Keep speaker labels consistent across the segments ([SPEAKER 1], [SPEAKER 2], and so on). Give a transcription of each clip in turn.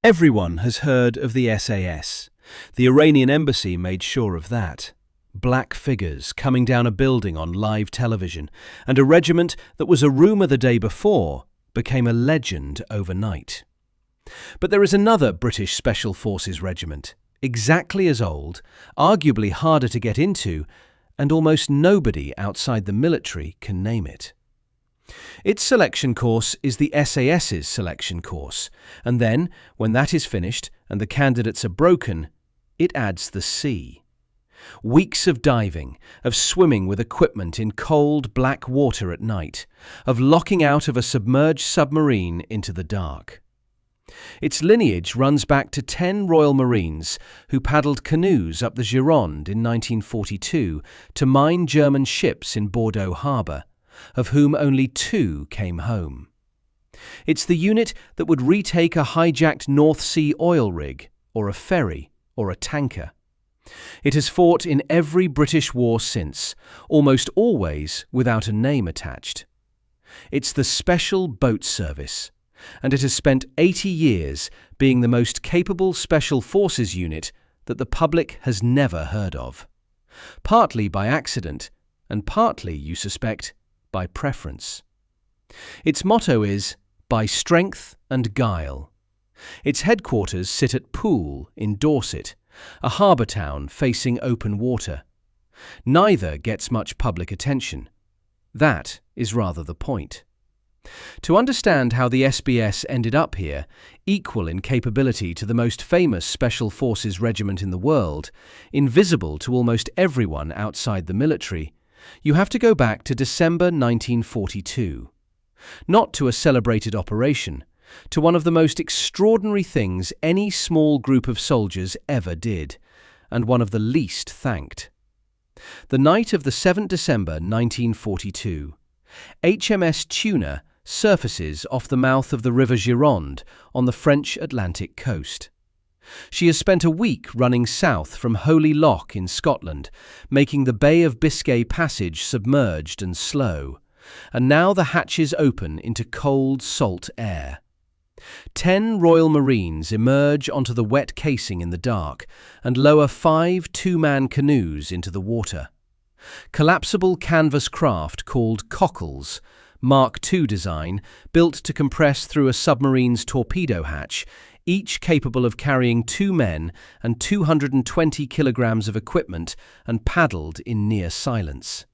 [SPEAKER 1] Everyone has heard of the SAS. The Iranian embassy made sure of that. Black figures coming down a building on live television, and a regiment that was a rumour the day before became a legend overnight. But there is another British Special Forces regiment, exactly as old, arguably harder to get into, and almost nobody outside the military can name it. Its selection course is the SAS's selection course, and then, when that is finished and the candidates are broken, it adds the sea. Weeks of diving, of swimming with equipment in cold, black water at night, of locking out of a submerged submarine into the dark. Its lineage runs back to 10 Royal Marines who paddled canoes up the Gironde in 1942 to mine German ships in Bordeaux harbour, of whom only 2 came home. It's the unit that would retake a hijacked North Sea oil rig, or a ferry, or a tanker. It has fought in every British war since, almost always without a name attached. It's the Special Boat Service, and it has spent 80 years being the most capable Special Forces unit that the public has never heard of. Partly by accident, and partly, you suspect, by preference. Its motto is, by strength and guile. Its headquarters sit at Poole in Dorset, a harbour town facing open water. Neither gets much public attention. That is rather the point. To understand how the SBS ended up here, equal in capability to the most famous Special Forces regiment in the world, invisible to almost everyone outside the military, you have to go back to December 1942. Not to a celebrated operation, to one of the most extraordinary things any small group of soldiers ever did, and one of the least thanked. The night of the 7th December 1942, HMS Tuna surfaces off the mouth of the River Gironde on the French Atlantic coast. She has spent a week running south from Holy Loch in Scotland, making the Bay of Biscay passage submerged and slow, and now the hatches open into cold, salt air. 10 Royal Marines emerge onto the wet casing in the dark and lower 5 two-man canoes into the water. Collapsible canvas craft called cockles, Mark II design, built to compress through a submarine's torpedo hatch, each capable of carrying 2 men and 220 kilograms of equipment, and paddled in near silence.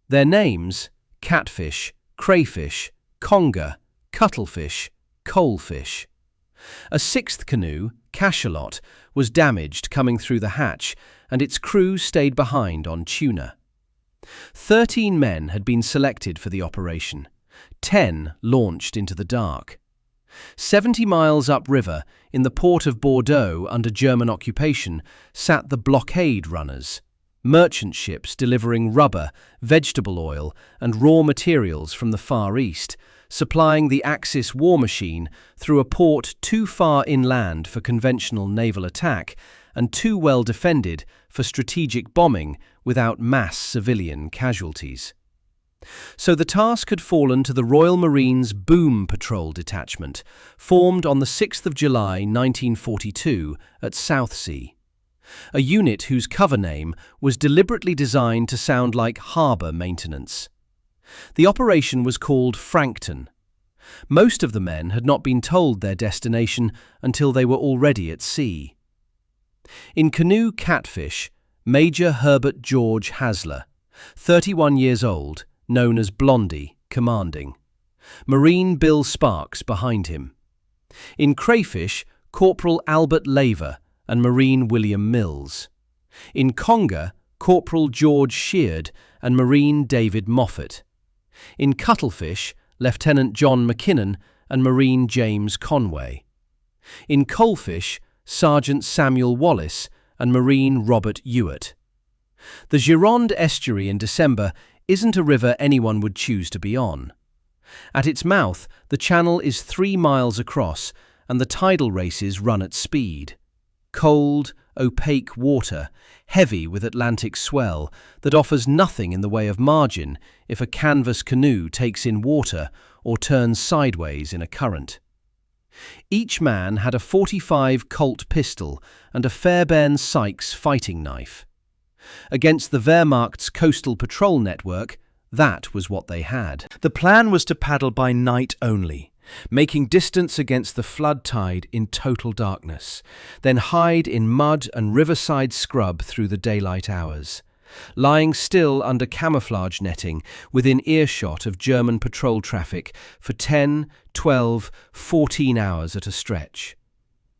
[SPEAKER 1] Their names: catfish, crayfish, conger, cuttlefish, coalfish. A 6th canoe, cachalot, was damaged coming through the hatch, and its crew stayed behind on Tuna. 13 men had been selected for the operation. 10 launched into the dark. 70 miles upriver, in the port of Bordeaux under German occupation, sat the blockade runners, merchant ships delivering rubber, vegetable oil, and raw materials from the Far East, supplying the Axis war machine through a port too far inland for conventional naval attack and too well defended for strategic bombing without mass civilian casualties. So the task had fallen to the Royal Marines' Boom Patrol Detachment, formed on the 6th of July 1942 at Southsea. A unit whose cover name was deliberately designed to sound like harbour maintenance. The operation was called Frankton. Most of the men had not been told their destination until they were already at sea. In canoe Catfish, Major Herbert George Hasler, 31 years old, known as Blondie, commanding. Marine Bill Sparks behind him. In Crayfish, Corporal Albert Laver and Marine William Mills. In Conger, Corporal George Sheard and Marine David Moffat. In Cuttlefish, Lieutenant John McKinnon and Marine James Conway. In Coalfish, Sergeant Samuel Wallace and Marine Robert Ewart. The Gironde estuary in December isn't a river anyone would choose to be on. At its mouth, the channel is 3 miles across and the tidal races run at speed. Cold, opaque water, heavy with Atlantic swell, that offers nothing in the way of margin if a canvas canoe takes in water or turns sideways in a current. Each man had a .45 Colt pistol and a Fairbairn Sykes fighting knife. Against the Wehrmacht's coastal patrol network, that was what they had. The plan was to paddle by night only, making distance against the flood tide in total darkness, then hide in mud and riverside scrub through the daylight hours, lying still under camouflage netting within earshot of German patrol traffic for 10, 12, 14 hours at a stretch,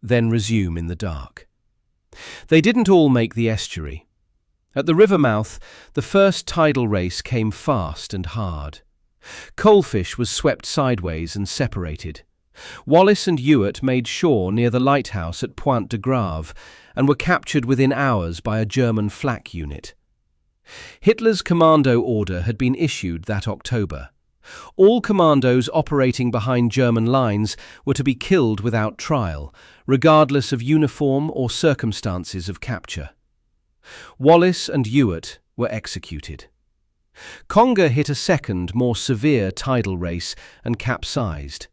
[SPEAKER 1] then resume in the dark. They didn't all make the estuary. At the river mouth, the first tidal race came fast and hard. Coalfish was swept sideways and separated. Wallace and Ewart made shore near the lighthouse at Pointe de Grave and were captured within hours by a German flak unit. Hitler's commando order had been issued that October. All commandos operating behind German lines were to be killed without trial, regardless of uniform or circumstances of capture. Wallace and Ewart were executed. Conger hit a second, more severe tidal race and capsized.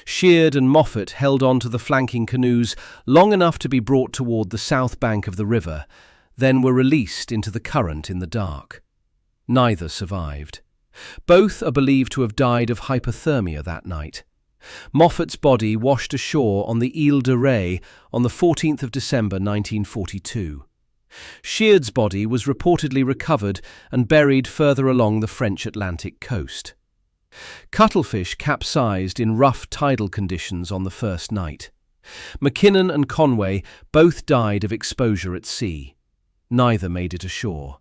[SPEAKER 1] Sheard and Moffat held on to the flanking canoes long enough to be brought toward the south bank of the river, then were released into the current in the dark. Neither survived. Both are believed to have died of hypothermia that night. Moffat's body washed ashore on the Ile de Ré on the 14th of December 1942. Sheard's body was reportedly recovered and buried further along the French Atlantic coast. Cuttlefish capsized in rough tidal conditions on the first night. McKinnon and Conway both died of exposure at sea. Neither made it ashore.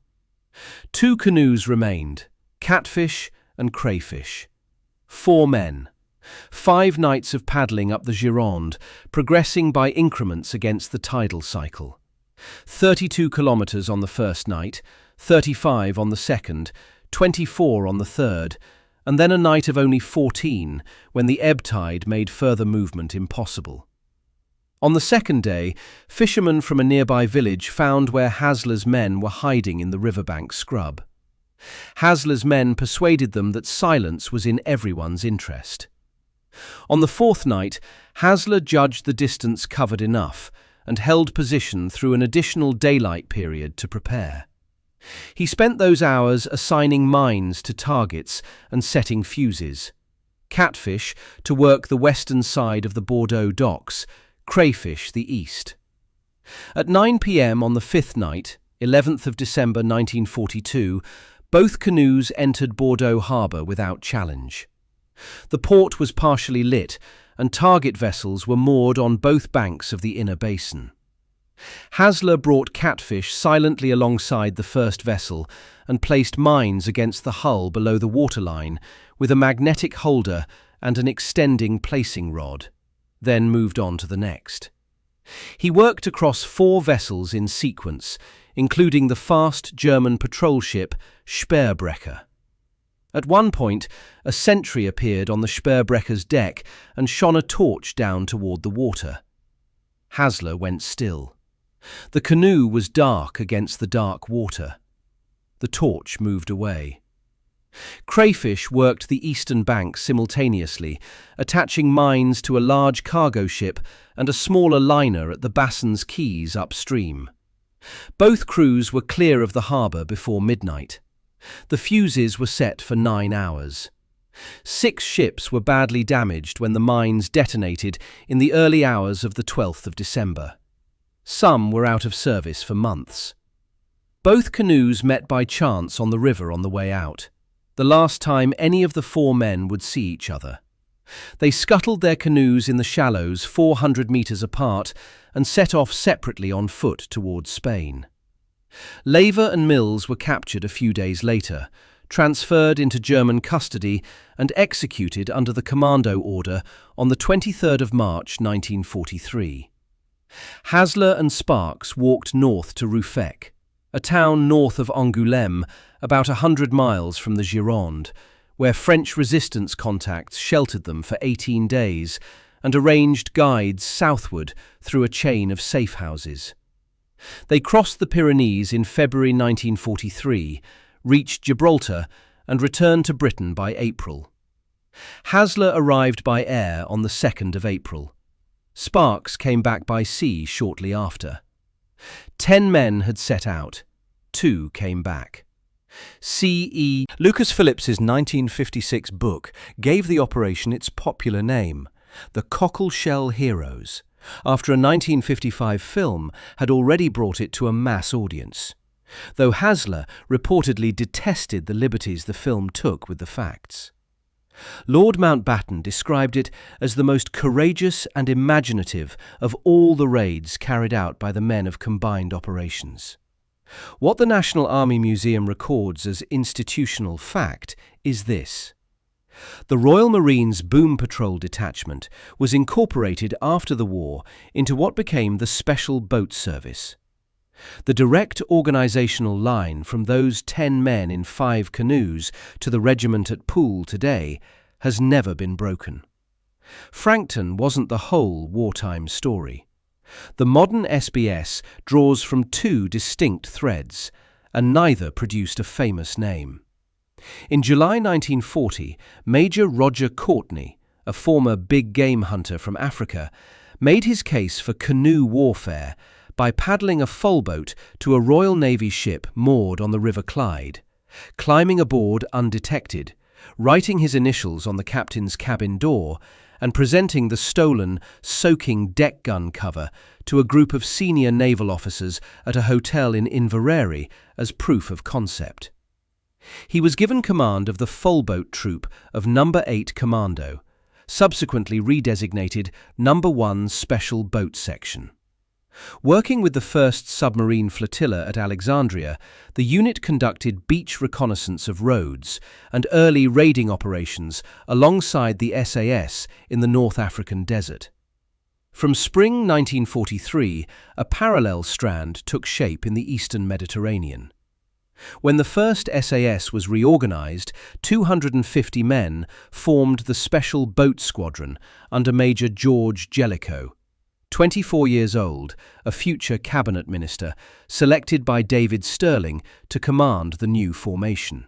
[SPEAKER 1] 2 canoes remained, Catfish and Crayfish. 4 men. 5 nights of paddling up the Gironde, progressing by increments against the tidal cycle. 32 kilometres on the first night, 35 on the second, 24 on the third, and then a night of only 14 when the ebb tide made further movement impossible. On the second day, fishermen from a nearby village found where Hasler's men were hiding in the riverbank scrub. Hasler's men persuaded them that silence was in everyone's interest. On the 4th night, Hasler judged the distance covered enough and held position through an additional daylight period to prepare. He spent those hours assigning mines to targets and setting fuses. Catfish to work the western side of the Bordeaux docks, Crayfish the east. At 9 p.m. on the 5th night, 11th of December 1942, both canoes entered Bordeaux harbour without challenge. The port was partially lit, and target vessels were moored on both banks of the inner basin. Hasler brought Catfish silently alongside the first vessel and placed mines against the hull below the waterline with a magnetic holder and an extending placing rod, then moved on to the next. He worked across 4 vessels in sequence, including the fast German patrol ship Speerbrecher. At one point, a sentry appeared on the Speerbrecher's deck and shone a torch down toward the water. Hasler went still. The canoe was dark against the dark water. The torch moved away. Crayfish worked the eastern bank simultaneously, attaching mines to a large cargo ship and a smaller liner at the Basson's quays upstream. Both crews were clear of the harbour before midnight. The fuses were set for 9 hours. 6 ships were badly damaged when the mines detonated in the early hours of the 12th of December. Some were out of service for months. Both canoes met by chance on the river on the way out, the last time any of the 4 men would see each other. They scuttled their canoes in the shallows 400 metres apart and set off separately on foot towards Spain. Laver and Mills were captured a few days later, transferred into German custody and executed under the commando order on the 23rd of March 1943. Hasler and Sparks walked north to Ruffec, a town north of Angoulême, about 100 miles from the Gironde, where French resistance contacts sheltered them for 18 days and arranged guides southward through a chain of safe houses. They crossed the Pyrenees in February 1943, reached Gibraltar, and returned to Britain by April. Hasler arrived by air on the 2nd of April. Sparks came back by sea shortly after. 10 men had set out. 2 came back. C.E. Lucas Phillips's 1956 book gave the operation its popular name, The Cockleshell Heroes, after a 1955 film had already brought it to a mass audience, though Hasler reportedly detested the liberties the film took with the facts. Lord Mountbatten described it as the most courageous and imaginative of all the raids carried out by the men of combined operations. What the National Army Museum records as institutional fact is this. The Royal Marines Boom Patrol Detachment was incorporated after the war into what became the Special Boat Service. The direct organisational line from those 10 men in 5 canoes to the regiment at Poole today has never been broken. Frankton wasn't the whole wartime story. The modern SBS draws from 2 distinct threads, and neither produced a famous name. In July 1940, Major Roger Courtney, a former big game hunter from Africa, made his case for canoe warfare by paddling a foalboat to a Royal Navy ship moored on the River Clyde, climbing aboard undetected, writing his initials on the captain's cabin door, and presenting the stolen, soaking deck gun cover to a group of senior naval officers at a hotel in Inverary as proof of concept. He was given command of the foalboat troop of No. 8 Commando, subsequently redesignated No. 1 Special Boat Section. Working with the 1st Submarine Flotilla at Alexandria, the unit conducted beach reconnaissance of roads and early raiding operations alongside the SAS in the North African desert. From spring 1943, a parallel strand took shape in the eastern Mediterranean. When the 1st SAS was reorganised, 250 men formed the Special Boat Squadron under Major George Jellicoe, 24 years old, a future cabinet minister, selected by David Stirling to command the new formation.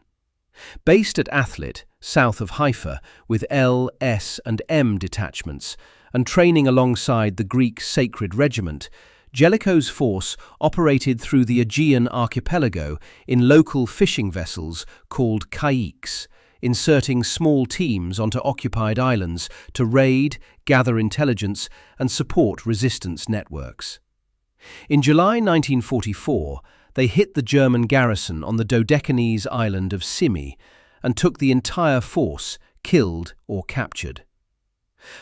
[SPEAKER 1] Based at Athlit, south of Haifa, with L, S and M detachments, and training alongside the Greek Sacred Regiment, Jellicoe's force operated through the Aegean archipelago in local fishing vessels called caiques, inserting small teams onto occupied islands to raid, gather intelligence and support resistance networks. In July 1944, they hit the German garrison on the Dodecanese island of Symi and took the entire force, killed or captured.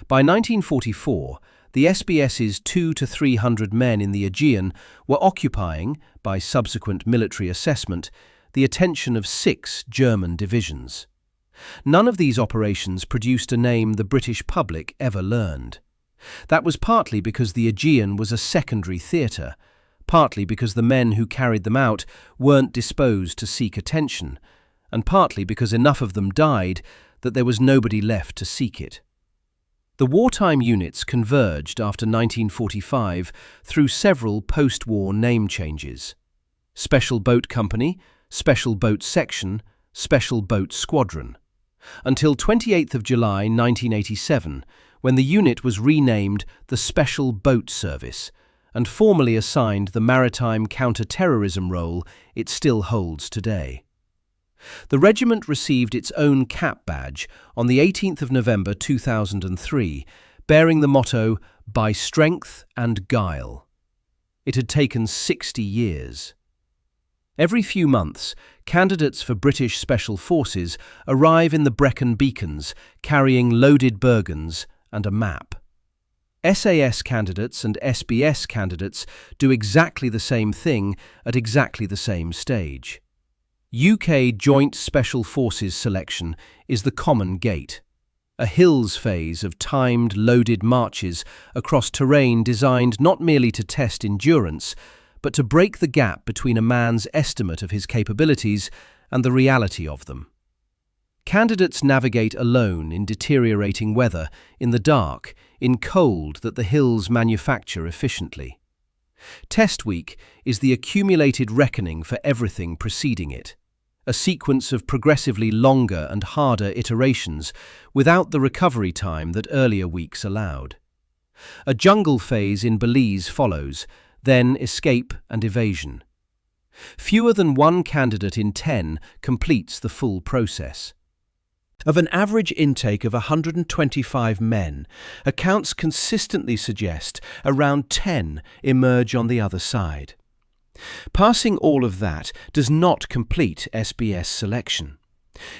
[SPEAKER 1] By 1944, the SBS's 200 to 300 men in the Aegean were occupying, by subsequent military assessment, the attention of 6 German divisions. None of these operations produced a name the British public ever learned. That was partly because the Aegean was a secondary theatre, partly because the men who carried them out weren't disposed to seek attention, and partly because enough of them died that there was nobody left to seek it. The wartime units converged after 1945 through several post-war name changes: Special Boat Company, Special Boat Section, Special Boat Squadron, until 28th of July 1987, when the unit was renamed the Special Boat Service and formally assigned the maritime counter-terrorism role it still holds today. The regiment received its own cap badge on the 18th of November 2003, bearing the motto, "By Strength and Guile." It had taken 60 years. Every few months, candidates for British Special Forces arrive in the Brecon Beacons carrying loaded burgans and a map. SAS candidates and SBS candidates do exactly the same thing at exactly the same stage. UK Joint Special Forces selection is the common gate, a hills phase of timed, loaded marches across terrain designed not merely to test endurance, but to break the gap between a man's estimate of his capabilities and the reality of them. Candidates navigate alone in deteriorating weather, in the dark, in cold that the hills manufacture efficiently. Test week is the accumulated reckoning for everything preceding it, a sequence of progressively longer and harder iterations without the recovery time that earlier weeks allowed. A jungle phase in Belize follows, then escape and evasion. Fewer than one candidate in 10 completes the full process. Of an average intake of 125 men, accounts consistently suggest around 10 emerge on the other side. Passing all of that does not complete SBS selection.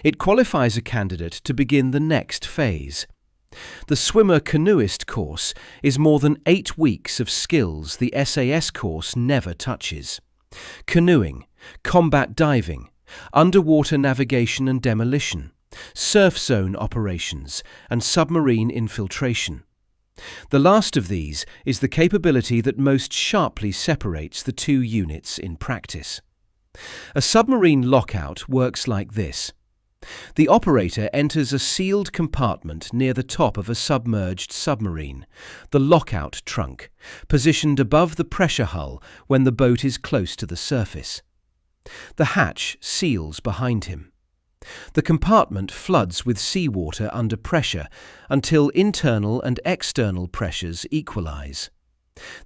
[SPEAKER 1] It qualifies a candidate to begin the next phase. The swimmer canoeist course is more than 8 weeks of skills the SAS course never touches. Canoeing, combat diving, underwater navigation and demolition, surf zone operations, and submarine infiltration. The last of these is the capability that most sharply separates the two units in practice. A submarine lockout works like this. The operator enters a sealed compartment near the top of a submerged submarine, the lockout trunk, positioned above the pressure hull when the boat is close to the surface. The hatch seals behind him. The compartment floods with seawater under pressure until internal and external pressures equalize.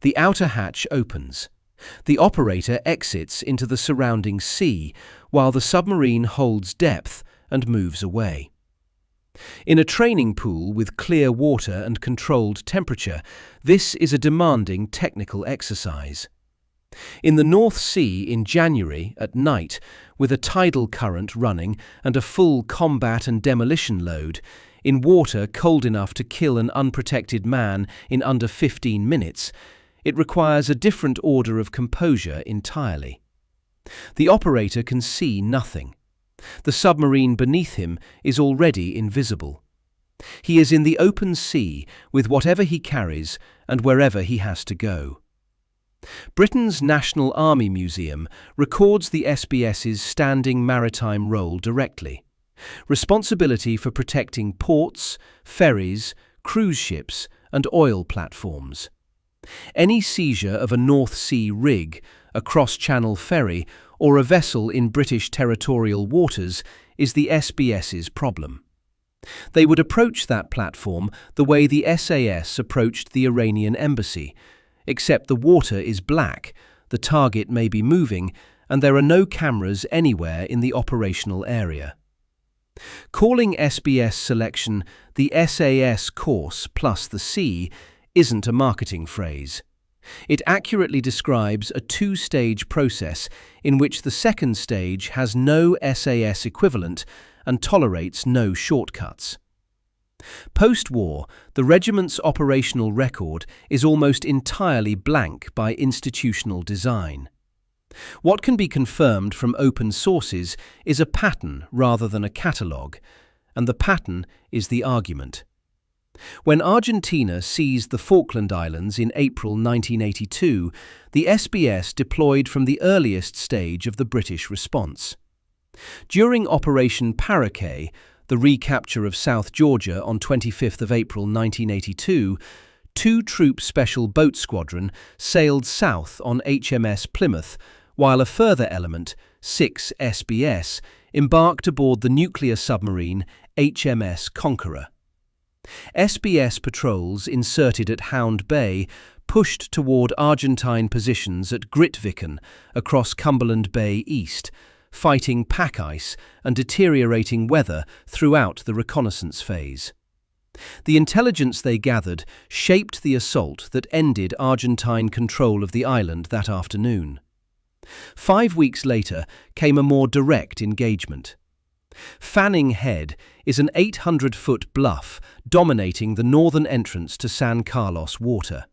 [SPEAKER 1] The outer hatch opens. The operator exits into the surrounding sea while the submarine holds depth and moves away. In a training pool with clear water and controlled temperature, this is a demanding technical exercise. In the North Sea in January at night, with a tidal current running and a full combat and demolition load, in water cold enough to kill an unprotected man in under 15 minutes, it requires a different order of composure entirely. The operator can see nothing. The submarine beneath him is already invisible. He is in the open sea with whatever he carries and wherever he has to go. Britain's National Army Museum records the SBS's standing maritime role directly. Responsibility for protecting ports, ferries, cruise ships, and oil platforms. Any seizure of a North Sea rig, a cross-channel ferry, or a vessel in British territorial waters is the SBS's problem. They would approach that platform the way the SAS approached the Iranian embassy, except the water is black, the target may be moving, and there are no cameras anywhere in the operational area. Calling SBS selection the SAS course plus the sea isn't a marketing phrase. It accurately describes a two-stage process in which the second stage has no SAS equivalent and tolerates no shortcuts. Post-war, the regiment's operational record is almost entirely blank by institutional design. What can be confirmed from open sources is a pattern rather than a catalogue, and the pattern is the argument. When Argentina seized the Falkland Islands in April 1982, the SBS deployed from the earliest stage of the British response. During Operation Paraquet, the recapture of South Georgia on 25th of April 1982, two Troop Special Boat Squadron sailed south on HMS Plymouth, while a further element, 6 SBS, embarked aboard the nuclear submarine HMS Conqueror. SBS patrols inserted at Hound Bay pushed toward Argentine positions at Grytviken across Cumberland Bay east, fighting pack ice and deteriorating weather throughout the reconnaissance phase. The intelligence they gathered shaped the assault that ended Argentine control of the island that afternoon. 5 weeks later came a more direct engagement. Fanning Head is an 800-foot bluff dominating the northern entrance to San Carlos water.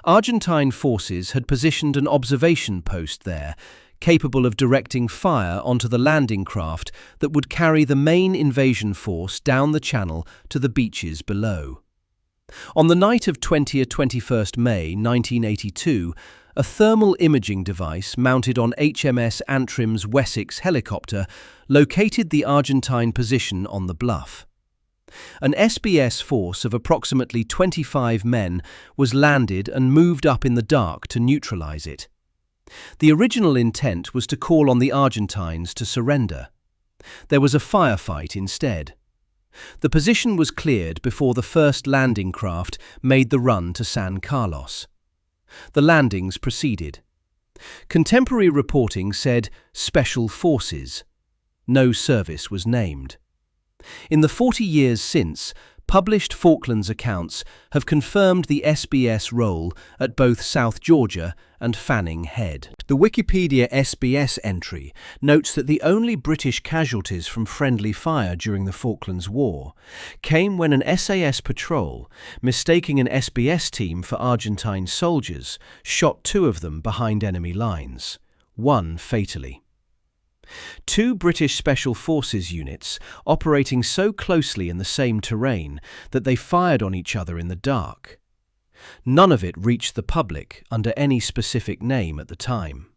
[SPEAKER 1] Argentine forces had positioned an observation post there, capable of directing fire onto the landing craft that would carry the main invasion force down the channel to the beaches below. On the night of 20 or 21st May 1982, a thermal imaging device mounted on HMS Antrim's Wessex helicopter located the Argentine position on the bluff. An SBS force of approximately 25 men was landed and moved up in the dark to neutralize it. The original intent was to call on the Argentines to surrender. There was a firefight instead. The position was cleared before the first landing craft made the run to San Carlos. The landings proceeded. Contemporary reporting said Special Forces. No service was named. In the 40 years since, published Falklands accounts have confirmed the SBS role at both South Georgia and Fanning Head. The Wikipedia SBS entry notes that the only British casualties from friendly fire during the Falklands War came when an SAS patrol, mistaking an SBS team for Argentine soldiers, shot 2 of them behind enemy lines, 1 fatally. 2 British Special Forces units operating so closely in the same terrain that they fired on each other in the dark. None of it reached the public under any specific name at the time.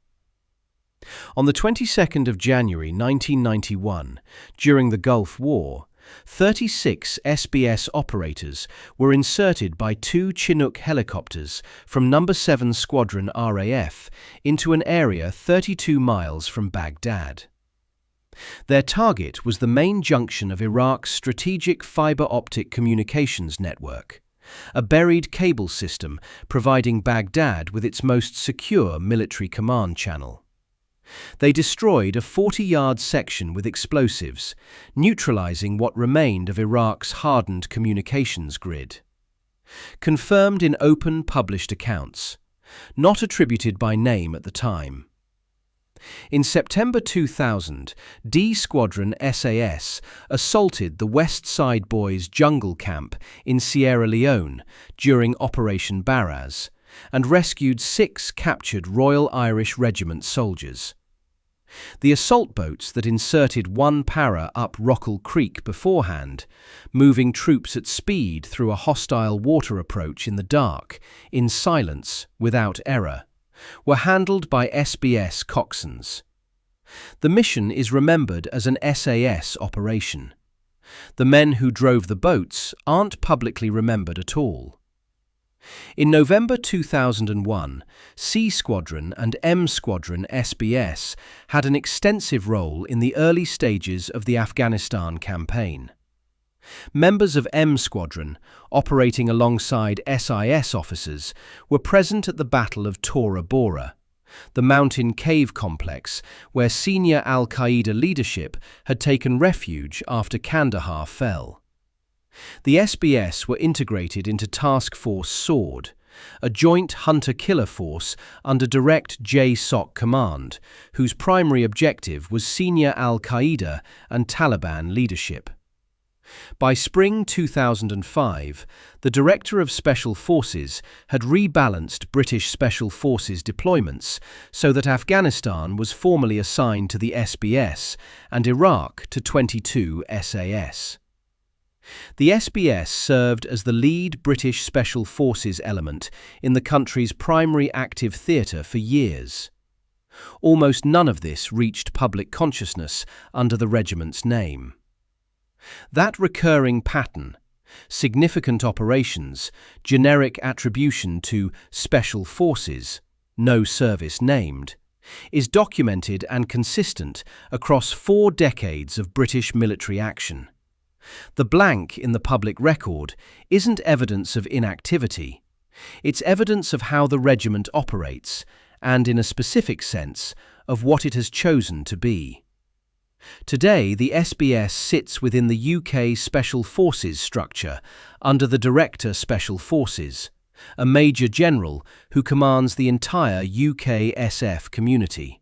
[SPEAKER 1] On the 22nd of January 1991, during the Gulf War, 36 SBS operators were inserted by 2 Chinook helicopters from No. 7 Squadron RAF into an area 32 miles from Baghdad. Their target was the main junction of Iraq's strategic fiber-optic communications network, a buried cable system providing Baghdad with its most secure military command channel. They destroyed a 40-yard section with explosives, neutralizing what remained of Iraq's hardened communications grid. Confirmed in open published accounts, not attributed by name at the time. In September 2000, D Squadron SAS assaulted the West Side Boys jungle camp in Sierra Leone during Operation Barras, and rescued 6 captured Royal Irish Regiment soldiers. The assault boats that inserted 1 para up Rockall Creek beforehand, moving troops at speed through a hostile water approach in the dark, in silence, without error, were handled by SBS coxswains. The mission is remembered as an SAS operation. The men who drove the boats aren't publicly remembered at all. In November 2001, C Squadron and M Squadron SBS had an extensive role in the early stages of the Afghanistan campaign. Members of M Squadron, operating alongside SIS officers, were present at the Battle of Tora Bora, the mountain cave complex where senior al-Qaeda leadership had taken refuge after Kandahar fell. The SBS were integrated into Task Force Sword, a joint hunter-killer force under direct JSOC command, whose primary objective was senior al-Qaeda and Taliban leadership. By spring 2005, the Director of Special Forces had rebalanced British Special Forces deployments so that Afghanistan was formally assigned to the SBS and Iraq to 22 SAS. The SBS served as the lead British Special Forces element in the country's primary active theatre for years. Almost none of this reached public consciousness under the regiment's name. That recurring pattern, significant operations, generic attribution to Special Forces, no service named, is documented and consistent across 4 decades of British military action. The blank in the public record isn't evidence of inactivity. It's evidence of how the regiment operates, and in a specific sense, of what it has chosen to be. Today, the SBS sits within the UK Special Forces structure under the Director Special Forces, a Major General who commands the entire UK SF community.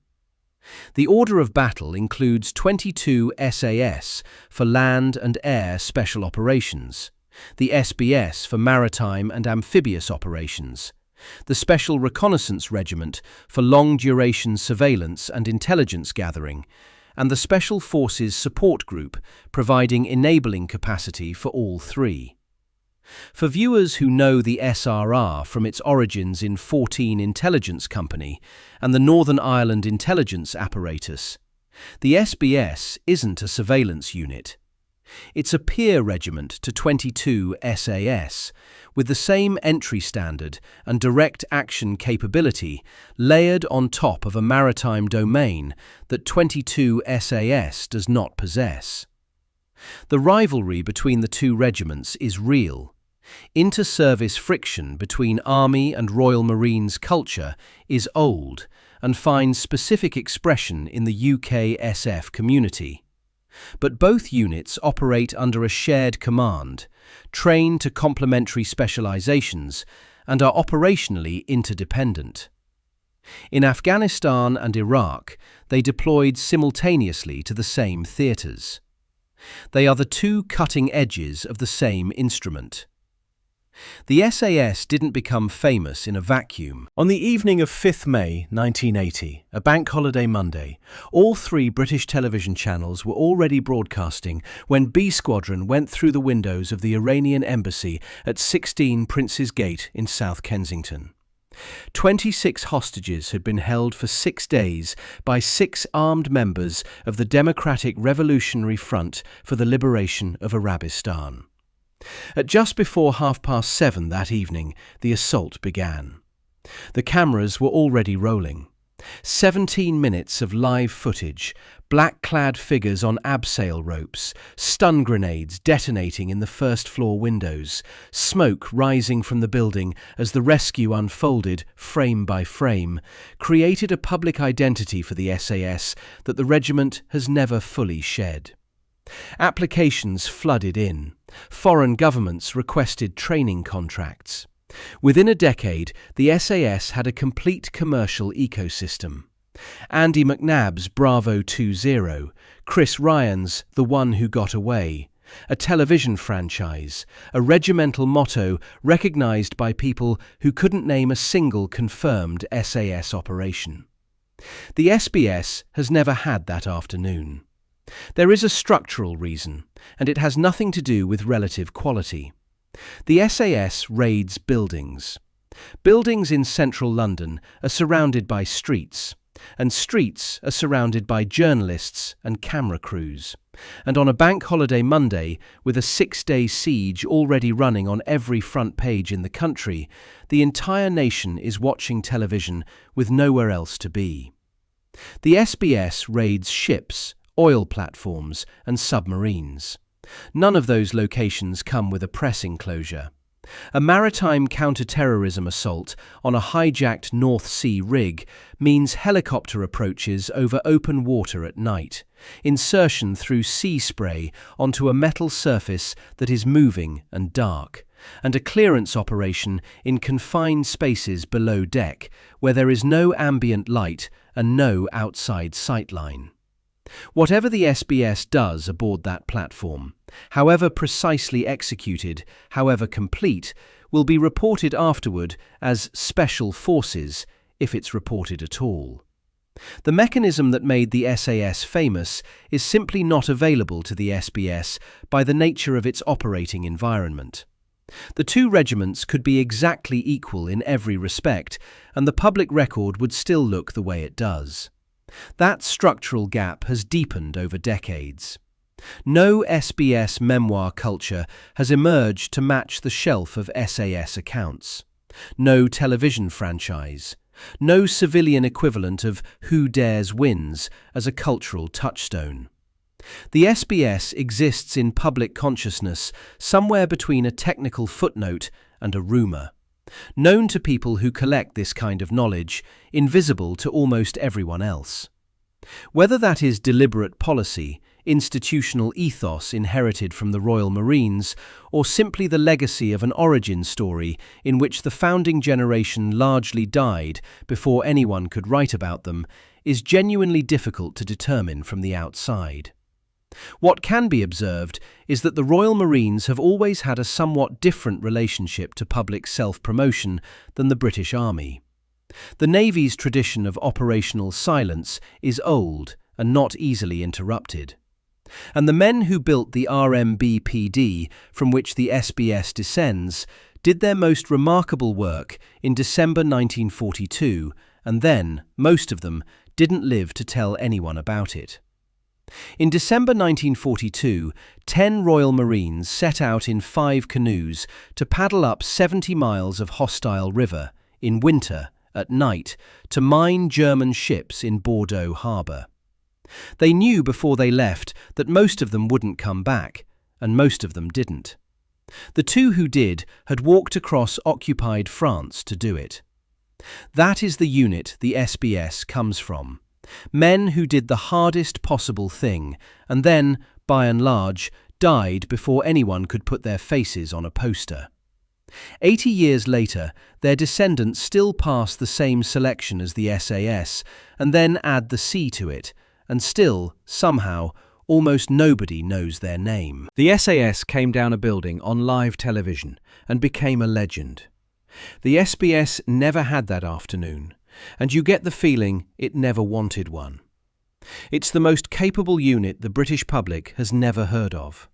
[SPEAKER 1] The order of battle includes 22 SAS for land and air special operations, the SBS for maritime and amphibious operations, the Special Reconnaissance Regiment for long-duration surveillance and intelligence gathering, and the Special Forces Support Group providing enabling capacity for all 3. For viewers who know the SRR from its origins in 14 Intelligence Company and the Northern Ireland Intelligence Apparatus, the SBS isn't a surveillance unit. It's a peer regiment to 22 SAS, with the same entry standard and direct action capability layered on top of a maritime domain that 22 SAS does not possess. The rivalry between the two regiments is real. Inter-service friction between Army and Royal Marines culture is old and finds specific expression in the UK SF community. But both units operate under a shared command, train to complementary specializations, and are operationally interdependent. In Afghanistan and Iraq, they deployed simultaneously to the same theatres. They are the two cutting edges of the same instrument. The SAS didn't become famous in a vacuum. On the evening of 5th May 1980, a bank holiday Monday, all three British television channels were already broadcasting when B Squadron went through the windows of the Iranian embassy at 16 Prince's Gate in South Kensington. 26 hostages had been held for 6 days by 6 armed members of the Democratic Revolutionary Front for the Liberation of Arabistan. At just before 7:30 that evening, the assault began. The cameras were already rolling. 17 minutes of live footage, black-clad figures on abseil ropes, stun grenades detonating in the first-floor windows, smoke rising from the building as the rescue unfolded, frame by frame, created a public identity for the SAS that the regiment has never fully shed. Applications flooded in. Foreign governments requested training contracts. Within a decade, the SAS had a complete commercial ecosystem. Andy McNabb's Bravo 20, Chris Ryan's The One Who Got Away, a television franchise, a regimental motto recognized by people who couldn't name a single confirmed SAS operation. The SBS has never had that afternoon. There is a structural reason, and it has nothing to do with relative quality. The SAS raids buildings. Buildings in central London are surrounded by streets, and streets are surrounded by journalists and camera crews. And on a bank holiday Monday, with a 6-day siege already running on every front page in the country, the entire nation is watching television with nowhere else to be. The SBS raids ships, oil platforms and submarines. None of those locations come with a press enclosure. A maritime counter-terrorism assault on a hijacked North Sea rig means helicopter approaches over open water at night, insertion through sea spray onto a metal surface that is moving and dark, and a clearance operation in confined spaces below deck where there is no ambient light and no outside sightline. Whatever the SBS does aboard that platform, however precisely executed, however complete, will be reported afterward as Special Forces, if it's reported at all. The mechanism that made the SAS famous is simply not available to the SBS by the nature of its operating environment. The two regiments could be exactly equal in every respect, and the public record would still look the way it does. That structural gap has deepened over decades. No SBS memoir culture has emerged to match the shelf of SAS accounts. No television franchise. No civilian equivalent of Who Dares Wins as a cultural touchstone. The SBS exists in public consciousness somewhere between a technical footnote and a rumour. Known to people who collect this kind of knowledge, invisible to almost everyone else. Whether that is deliberate policy, institutional ethos inherited from the Royal Marines, or simply the legacy of an origin story in which the founding generation largely died before anyone could write about them, is genuinely difficult to determine from the outside. What can be observed is that the Royal Marines have always had a somewhat different relationship to public self-promotion than the British Army. The Navy's tradition of operational silence is old and not easily interrupted. And the men who built the RMBPD, from which the SBS descends, did their most remarkable work in December 1942, and then, most of them, didn't live to tell anyone about it. In December 1942, 10 Royal Marines set out in 5 canoes to paddle up 70 miles of hostile river, in winter, at night, to mine German ships in Bordeaux harbour. They knew before they left that most of them wouldn't come back, and most of them didn't. The two who did had walked across occupied France to do it. That is the unit the SBS comes from. Men who did the hardest possible thing, and then, by and large, died before anyone could put their faces on a poster. 80 years later, their descendants still pass the same selection as the SAS, and then add the C to it, and still, somehow, almost nobody knows their name. The SAS came down a building on live television and became a legend. The SBS never had that afternoon, and you get the feeling it never wanted one. It's the most capable unit the British public has never heard of,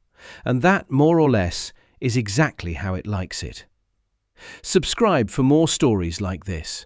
[SPEAKER 1] and that, more or less, is exactly how it likes it. Subscribe for more stories like this.